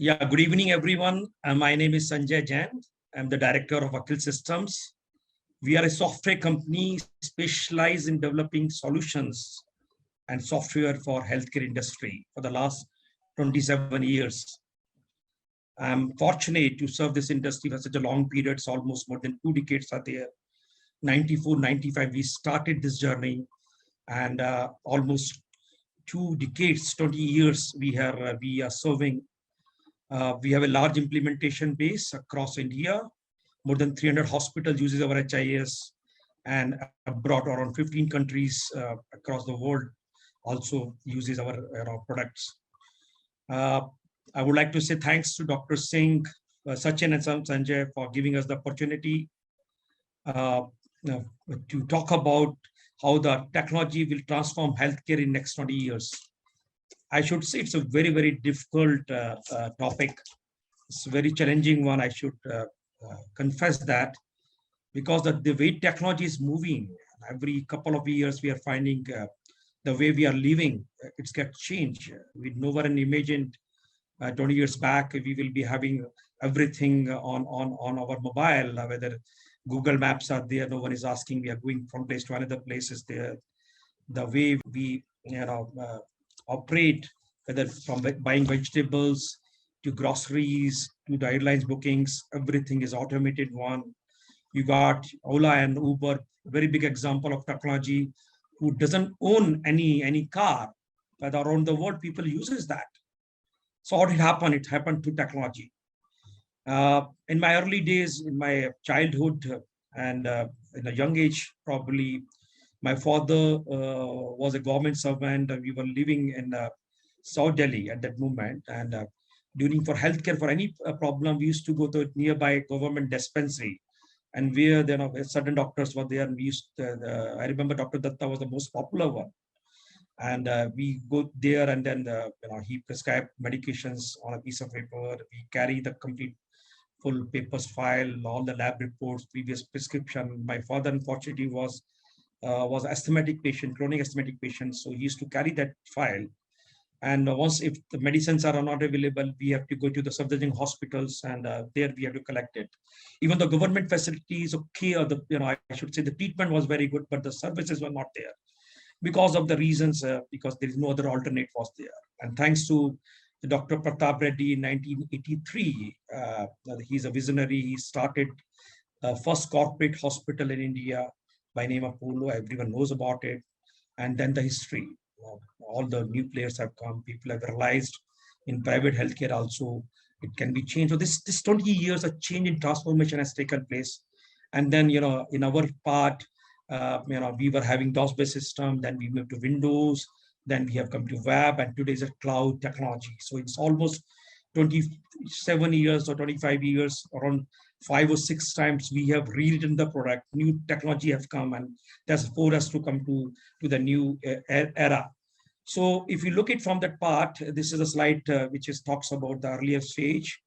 Yeah, good evening, everyone. My name is Sanjay Jain. I'm the director of Akil Systems. We are a software company specialized in developing solutions and software for healthcare industry for the last 27 years. I'm fortunate to serve this industry for such a long period. It's almost more than 2 decades are there. 94, 95, we started this journey, and almost 2 decades, 20 years, we are serving. We have a large implementation base across India. More than 300 hospitals uses our HIS, and abroad around 15 countries across the world also uses our products. Uh, I would like to say thanks to Dr. Singh, Sachin, and Sanjay for giving us the opportunity uh, uh, to talk about how the technology will transform healthcare in next 20 years. I should say it's a very, very difficult topic. It's a very challenging one. I should confess that, because the way technology is moving, every couple of years we are finding the way we are living, it's got changed. We never imagined 20 years back we will be having everything on our mobile, whether Google Maps are there, no one is asking, we are going from place to another place is there. The way we operate, whether from buying vegetables to groceries to the airlines bookings, everything is automated one. You got Ola and Uber, very big example of technology, who doesn't own any car, but around the world people uses that. So what did happen? It happened to technology. In my early days, in my childhood, and in a young age, probably my father was a government servant. We were living in South Delhi at that moment, and during for healthcare for any problem, we used to go to nearby government dispensary, and where certain doctors were there, and we used. I remember Dr. Datta was the most popular one, and we go there, and then he prescribed medications on a piece of paper. We carry the complete full papers file, all the lab reports, previous prescription. My father, unfortunately, was asthmatic patient, chronic asthmatic patient, so he used to carry that file. And once if the medicines are not available, we have to go to the subsidizing hospitals, and there we have to collect it. Even the government facilities, okay, or the I should say the treatment was very good, but the services were not there because of the reasons, because there is no other alternate was there. And thanks to Dr. Pratap Reddy in 1983, he's a visionary. He started the first corporate hospital in India by name of Apollo. Everyone knows about it. And then the history. All the new players have come. People have realized in private healthcare also it can be changed. So this 20 years a change in transformation has taken place. And then in our part, we were having DOS-based system. Then we moved to Windows. Then we have come to web, and today is a cloud technology. So it's almost 27 years or 25 years, around 5 or 6 times we have rewritten the product. New technology have come, and that's for us to come to the new era. So if you look at from that part, this is a slide which talks about the earlier stage.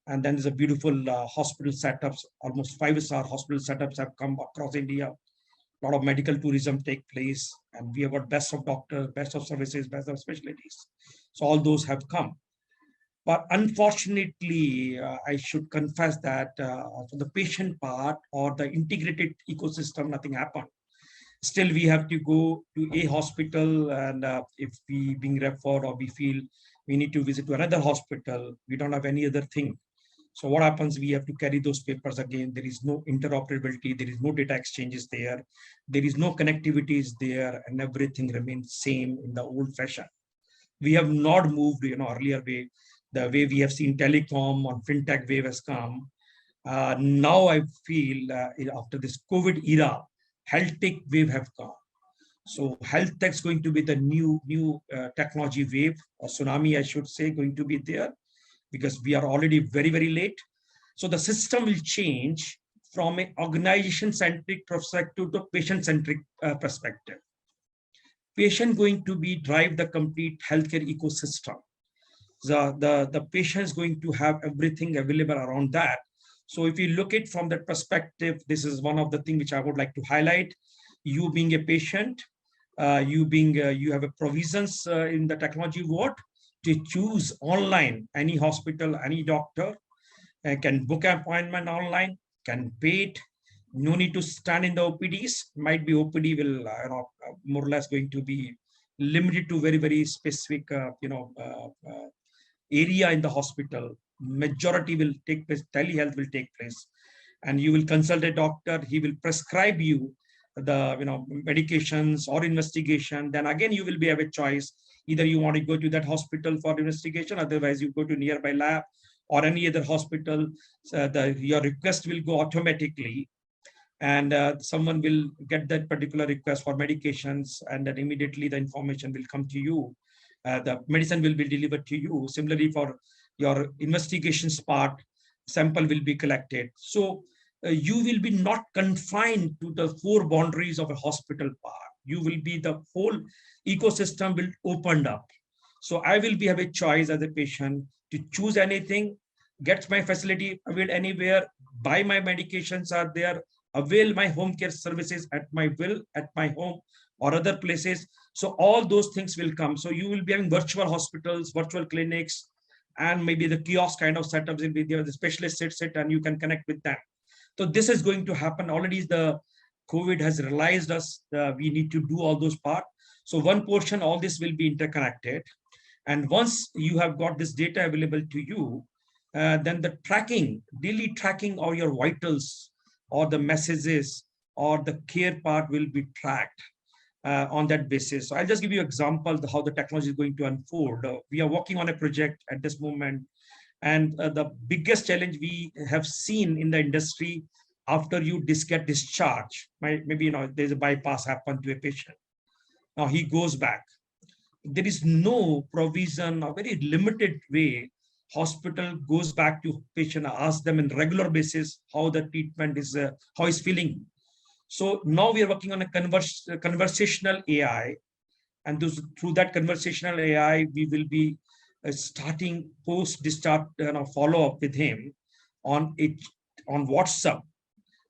And then there's a beautiful hospital setups. Almost 5-star hospital setups have come across India. A lot of medical tourism take place, and we have got best of doctors, best of services, best of specialties. So all those have come. But unfortunately, I should confess that for the patient part or the integrated ecosystem, nothing happened. Still, we have to go to a hospital, and if we being referred or we feel we need to visit to another hospital, we don't have any other thing. So what happens? We have to carry those papers again. There is no interoperability. There is no data exchanges there. There is no connectivities there, and everything remains same in the old fashion. We have not moved, earlier way, the way we have seen telecom on fintech wave has come. Now I feel after this COVID era, health tech wave have come. So health tech is going to be the new technology wave, or tsunami, I should say, going to be there, because we are already very, very late. So the system will change from an organization-centric perspective to patient-centric perspective. Patient going to be drive the complete healthcare ecosystem. The patient is going to have everything available around that. So if you look at from that perspective, this is one of the things which I would like to highlight. You being a patient, you have a provisions in the technology world, to choose online any hospital, any doctor, can book an appointment online, can pay it. No need to stand in the OPDs. Might be OPD will more or less going to be limited to very, very specific area in the hospital. Majority will take place, telehealth will take place, and you will consult a doctor. He will prescribe you the medications or investigation. Then again you will be have a choice. Either you want to go to that hospital for investigation, otherwise you go to nearby lab or any other hospital. Your request will go automatically, and someone will get that particular request for medications, and then immediately the information will come to you. The medicine will be delivered to you. Similarly, for your investigations part, sample will be collected. So you will be not confined to the four boundaries of a hospital part. You will be, the whole ecosystem will opened up. So I will be have a choice as a patient to choose anything, get my facility availed anywhere, buy my medications are there, avail my home care services at my will, at my home or other places. So all those things will come. So you will be having virtual hospitals, virtual clinics, and maybe the kiosk kind of setups will be there. The specialist sits it and you can connect with them. So this is going to happen. Already the COVID has realized us, we need to do all those parts. So one portion, all this will be interconnected. And once you have got this data available to you, then the tracking, daily tracking of your vitals or the messages or the care part will be tracked on that basis. So I'll just give you an example of how the technology is going to unfold. We are working on a project at this moment, and the biggest challenge we have seen in the industry, after you get discharged, maybe there's a bypass happen to a patient. Now he goes back. There is no provision, a very limited way hospital goes back to patient, ask them in regular basis how the treatment is, how is feeling. So now we are working on a conversational AI, and through that conversational AI, we will be starting post-discharge follow-up with him on WhatsApp.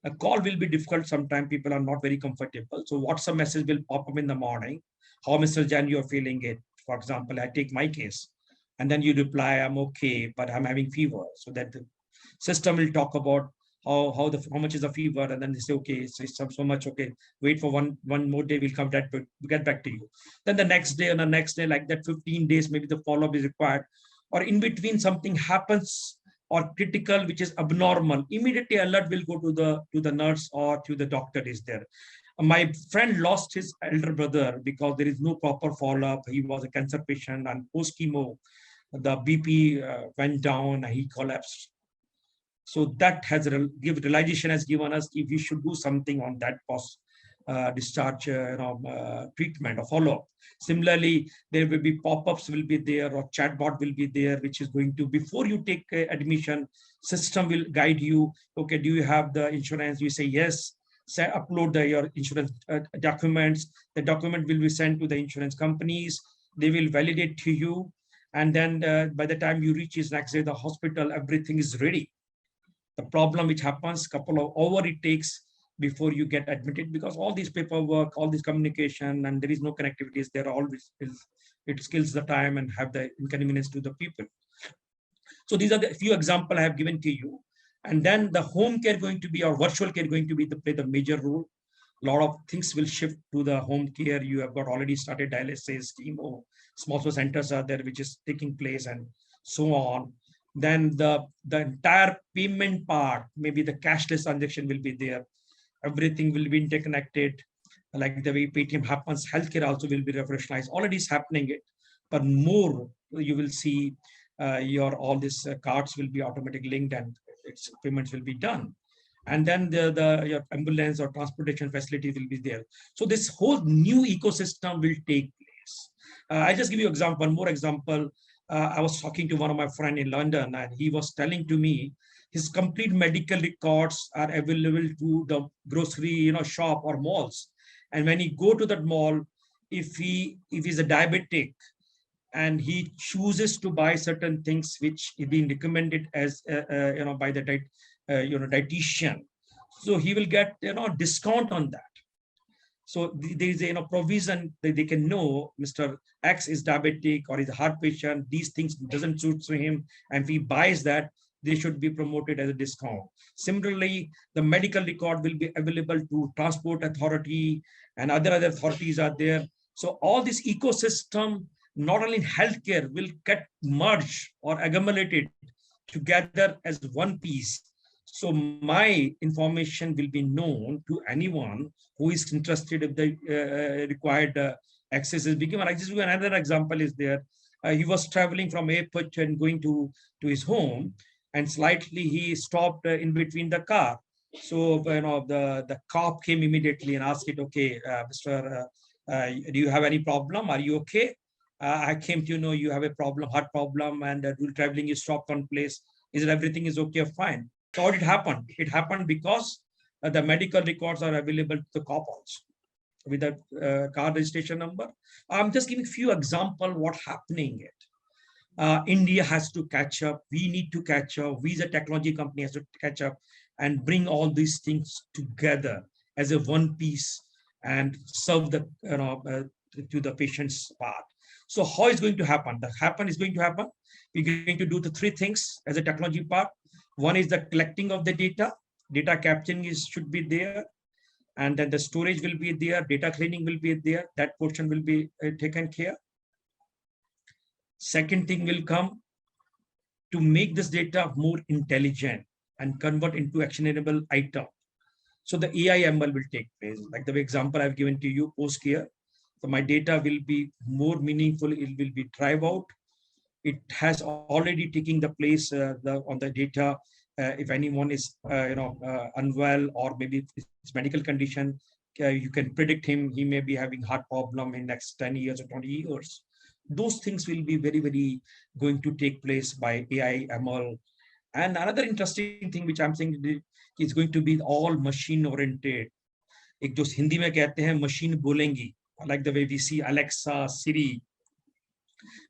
A call will be difficult. Sometimes people are not very comfortable. So WhatsApp message will pop up in the morning. How, Mr. Jan, you're feeling it? For example, I take my case. And then you reply, I'm okay, but I'm having fever. So that the system will talk about how much is the fever, and then they say, okay, it's so much, okay, wait for one more day, we'll get back to you. Then the next day, and the next day, like that 15 days, maybe the follow-up is required. Or in between something happens or critical, which is abnormal, immediately alert will go to the nurse or to the doctor is there. My friend lost his elder brother because there is no proper follow-up. He was a cancer patient, and post chemo, the BP went down, and he collapsed. So that has realization has given us if we should do something on that post discharge treatment or follow-up. Similarly, there will be pop-ups will be there, or chatbot will be there, which is going to, before you take admission, system will guide you. Okay, do you have the insurance? You say yes. Say upload your insurance documents. The document will be sent to the insurance companies. They will validate to you, and then by the time you reach his next day the hospital, everything is ready. The problem which happens, couple of hours it takes before you get admitted, because all these paperwork, all this communication, and there is no connectivity. There are always, it kills the time and have the inconvenience to the people. So these are the few examples I have given to you. And then the home care going to be, or virtual care going to be play the major role. A lot of things will shift to the home care. You have got already started dialysis, chemo, small centers are there, which is taking place, and so on. Then the entire payment part, maybe the cashless transaction will be there. Everything will be interconnected, like the way Paytm happens. Healthcare also will be revolutionized. Already is happening it, but more you will see your all these cards will be automatically linked, and its payments will be done. And then your ambulance or transportation facility will be there. So this whole new ecosystem will take place. I'll just give you example, one more example. I was talking to one of my friend in London, and he was telling to me his complete medical records are available to the grocery shop or malls. And when he go to that mall, if he's a diabetic and he chooses to buy certain things which is being recommended as by the dietitian, so he will get discount on that. So there is a provision that they can know Mr. X is diabetic or is a heart patient. These things doesn't suit to him, and if he buys that, they should be promoted as a discount. Similarly, the medical record will be available to transport authority and other authorities are there. So all this ecosystem, not only in healthcare, will get merged or accumulated together as one piece. So my information will be known to anyone who is interested if the required access is given. I just give another example is there. He was traveling from airport and going to his home, and slightly he stopped in between the car. So the cop came immediately and asked it, okay, Mr. Do you have any problem? Are you okay? I came to know you have a problem, heart problem, and while traveling you stopped one place. Is it everything is okay or fine? So what it happened? It happened because the medical records are available to the cop also with a car registration number. I'm just giving few example what happening it. India has to catch up. We need to catch up. We as a technology company has to catch up and bring all these things together as a one piece and serve the to the patient's part. So how is going to happen? The happen is going to happen. We're going to do the three things as a technology part. One is the collecting of the data capturing is should be there, and then the storage will be there, data cleaning will be there. That portion will be taken care. Second thing will come to make this data more intelligent and convert into actionable item. So the AI ML will take place. Like the example I've given to you, post care. So my data will be more meaningful. It will be drive out. It has already taken the place on the data. If anyone is unwell or maybe it's medical condition, you can predict him. He may be having heart problem in next 10 years or 20 years. Those things will be very, very going to take place by AI ML. And another interesting thing which I'm saying is going to be all machine oriented. एक जो हिंदी में कहते हैं machine बोलेंगी, like the way we see Alexa, Siri.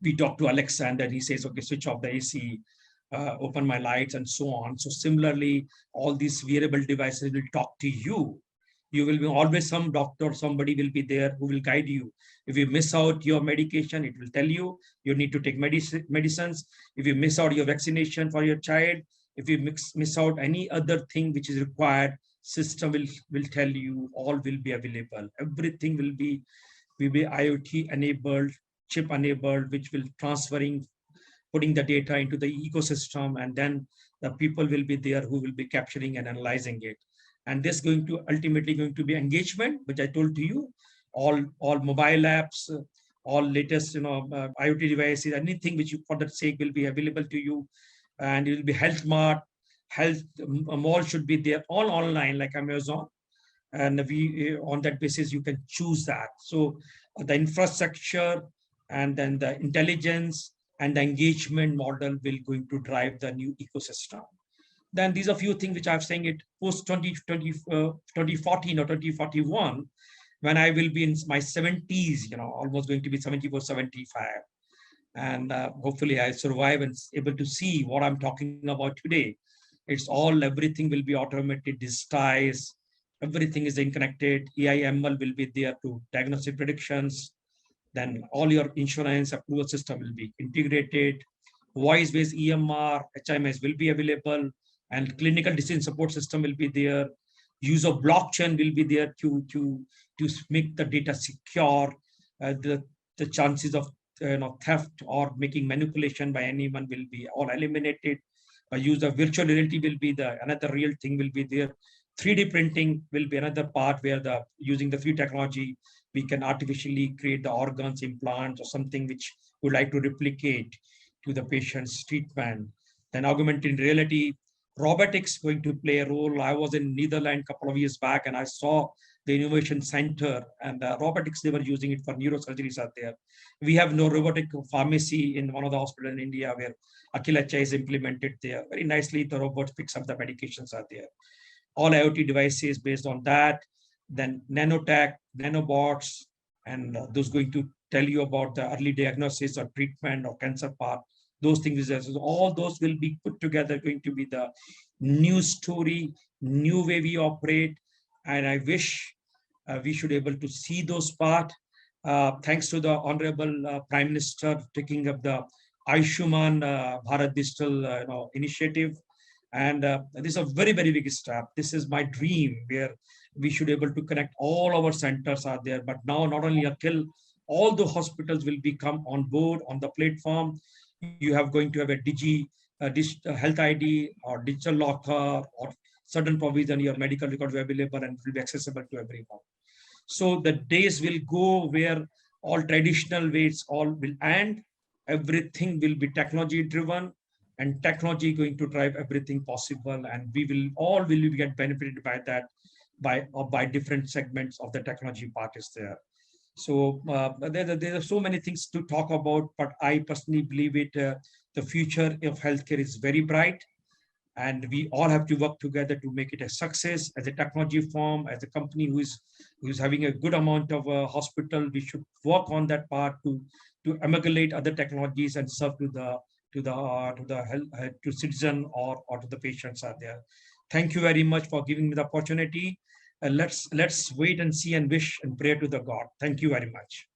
We talk to Alexa and then he says, okay, switch off the AC, open my lights and so on. So similarly, all these wearable devices will talk to you. You will be always some doctor, somebody will be there who will guide you. If you miss out your medication, it will tell you need to take medicines. If you miss out your vaccination for your child, if you miss out any other thing which is required, system will tell you, all will be available. Everything will be IoT enabled, chip enabled, which will transferring, putting the data into the ecosystem, and then the people will be there who will be capturing and analyzing it. And this going to ultimately going to be engagement, which I told to you, all mobile apps, all latest IoT devices, anything which you for that sake will be available to you, and it will be Health Mart, Health Mall should be there, all online like Amazon, and we on that basis you can choose that. So the infrastructure and then the intelligence and the engagement model will going to drive the new ecosystem. Then these are few things which I'm saying it post 2014 or 2041, when I will be in my 70s, almost going to be 74, 75. And hopefully I survive and able to see what I'm talking about today. It's all, everything will be automated, digitized, everything is connected. AI ML will be there to diagnostic predictions. Then all your insurance approval system will be integrated. Voice-based EMR, HMS will be available, and clinical decision support system will be there. Use of blockchain will be there to make the data secure. The chances of theft or making manipulation by anyone will be all eliminated. Use of virtual reality will be another real thing will be there. 3D printing will be another part where using the 3D technology, we can artificially create the organs, implants, or something which would like to replicate to the patient's treatment. Then augmented reality, robotics going to play a role. I was in Netherlands a couple of years back and I saw the innovation center, and robotics, they were using it for neurosurgeries out there. We have no robotic pharmacy in one of the hospitals in India where Akilacha is implemented there. Very nicely, the robot picks up the medications out there. All IoT devices based on that. Then nanotech, nanobots, and those going to tell you about the early diagnosis or treatment or cancer part. Those things, all those will be put together, going to be the new story, new way we operate. And I wish we should able to see those part. Thanks to the Honorable Prime Minister taking up the Ayushman Bharat Digital initiative. And this is a very, very big step. This is my dream where we should able to connect all our centers are there. But now not only Akhil, all the hospitals will become on board on the platform. You have going to have a health ID or digital locker or certain provision, your medical record will be available and will be accessible to everyone. So the days will go where all traditional ways all will end. Everything will be technology driven, and technology going to drive everything possible. And we will all will get benefited by that by different segments of the technology part is there. So there are so many things to talk about, but I personally believe the future of healthcare is very bright, and we all have to work together to make it a success. As a technology firm, as a company who is having a good amount of hospital, we should work on that part to amalgamate other technologies and serve to the health to citizen or to the patients are there. Thank you very much for giving me the opportunity. Let's wait and see and wish and pray to the God. Thank you very much.